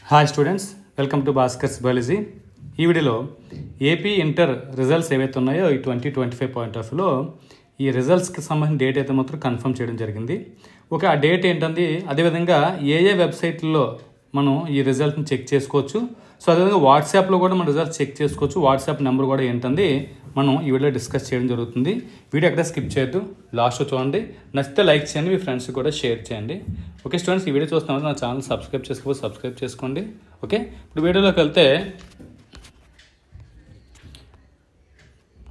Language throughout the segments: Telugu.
Hi students, welcome to Bhaskar's biology. ఈ వీడియోలో ఏపీ ఇంటర్ రిజల్ట్స్ ఏవైతే ఉన్నాయో ఈ 2025 పాయింట్ ఆఫ్ వ్యూలో ఈ రిజల్ట్స్కి సంబంధించిన డేట్ అయితే మాత్రం కన్ఫర్మ్ చేయడం జరిగింది. ఆ డేట్ ఏంటంది, అదేవిధంగా ఏ వెబ్సైట్లో మనం ఈ రిజల్ట్ని చెక్ చేసుకోవచ్చు. సో అదేవిధంగా వాట్సాప్లో కూడా మనం రిజల్ట్స్ చెక్ చేసుకోవచ్చు. వాట్సాప్ నెంబర్ కూడా ఏంటంది మనం ఈ వీడియోలో డిస్కస్ చేయడం జరుగుతుంది. వీడియో ఎక్కడ స్కిప్ చేయొద్దు, లాస్ట్లో చూడండి. నచ్చితే లైక్ చేయండి, మీ ఫ్రెండ్స్కి కూడా షేర్ చేయండి. ఓకే స్టూడెంట్స్, ఈ వీడియో చూస్తున్నప్పుడు నా ఛానల్ సబ్స్క్రైబ్ చేసుకోవచ్చు, సబ్స్క్రైబ్ చేసుకోండి. ఓకే, ఇప్పుడు వీడియోలోకి వెళ్తే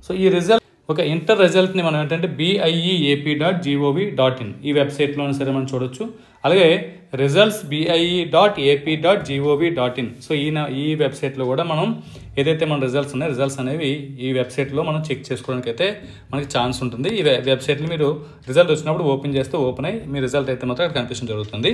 సో ఈ రిజల్ట్ ఇంటర్ రిజల్ట్ని మనం ఏంటంటే BIEAP.gov.in ఈ వెబ్సైట్లోనే సరే మనం చూడొచ్చు. అలాగే రిజల్ట్స్ BIE.AP.gov.in సో ఈ వెబ్సైట్లో కూడా మనం ఏదైతే మన రిజల్ట్స్ ఉన్నాయో రిజల్ట్స్ అనేవి ఈ వెబ్సైట్లో మనం చెక్ చేసుకోవడానికి అయితే మనకి ఛాన్స్ ఉంటుంది. ఈ వెబ్సైట్లో మీరు రిజల్ట్ వచ్చినప్పుడు ఓపెన్ చేస్తే ఓపెన్ అయ్యి మీ రిజల్ట్ అయితే మాత్రం అక్కడ కనిపించడం జరుగుతుంది.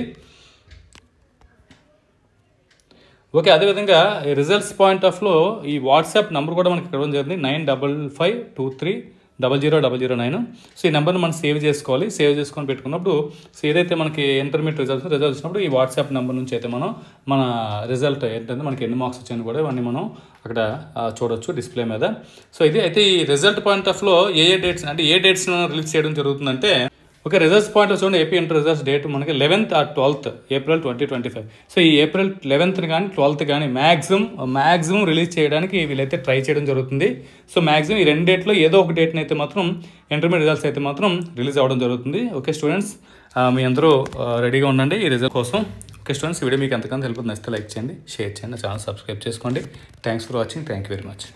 ఓకే, అదేవిధంగా ఈ రిజల్ట్స్ పాయింట్ ఆఫ్లో ఈ వాట్సాప్ నెంబర్ కూడా మనకి ఇవ్వడం జరిగింది 9552300009. సో ఈ నెంబర్ని మనం సేవ్ చేసుకోవాలి. సేవ్ చేసుకొని పెట్టుకున్నప్పుడు సో ఏదైతే మనకి ఇంటర్మీడియట్ రిజల్ట్స్ వచ్చినప్పుడు ఈ వాట్సాప్ నెంబర్ నుంచి అయితే మనం మన రిజల్ట్ ఏంటంటే మనకి ఎన్ని మార్క్స్ వచ్చాయని కూడా ఇవన్నీ మనం అక్కడ చూడొచ్చు డిస్ప్లే మీద. సో ఇది అయితే ఈ రిజల్ట్ పాయింట్ ఆఫ్లో ఏ డేట్స్ అంటే ఏ డేట్స్ రిలీజ్ చేయడం జరుగుతుందంటే ఓకే, రిజల్ట్స్ పాయింట్ చూడండి, ఏపీ ఇంటర్ రిజల్ట్స్ డేట్ మనకి 11th or 12th April 2025. So ఈ ఏప్రిల్ 11th కానీ 12th కానీ మ్యాక్సిమం రిలీజ్ చేయడానికి వీళ్ళైతే ట్రై చేయడం జరుగుతుంది. సో మ్యాక్సిమం ఈ రెండు డేట్లో ఏదో ఒక డేట్ని అయితే మాత్రం ఇంటర్మీడియట్ రిజల్ట్స్ అయితే మాత్రం రిలీజ్ అవ్వడం జరుగుతుంది. ఓకే స్టూడెంట్స్, మీ అందరూ రెడీగా ఉండండి ఈ రిజల్ట్ కోసం. ఓకే స్టూడెంట్స్, వీడియో మీకు ఎంతకంత హెల్ప్ నచ్చితే లైక్ చేయండి, షేర్ చేయండి, ఛానల్ సబ్స్క్రైబ్ చేసుకోండి. Thanks for watching. Thank you very much.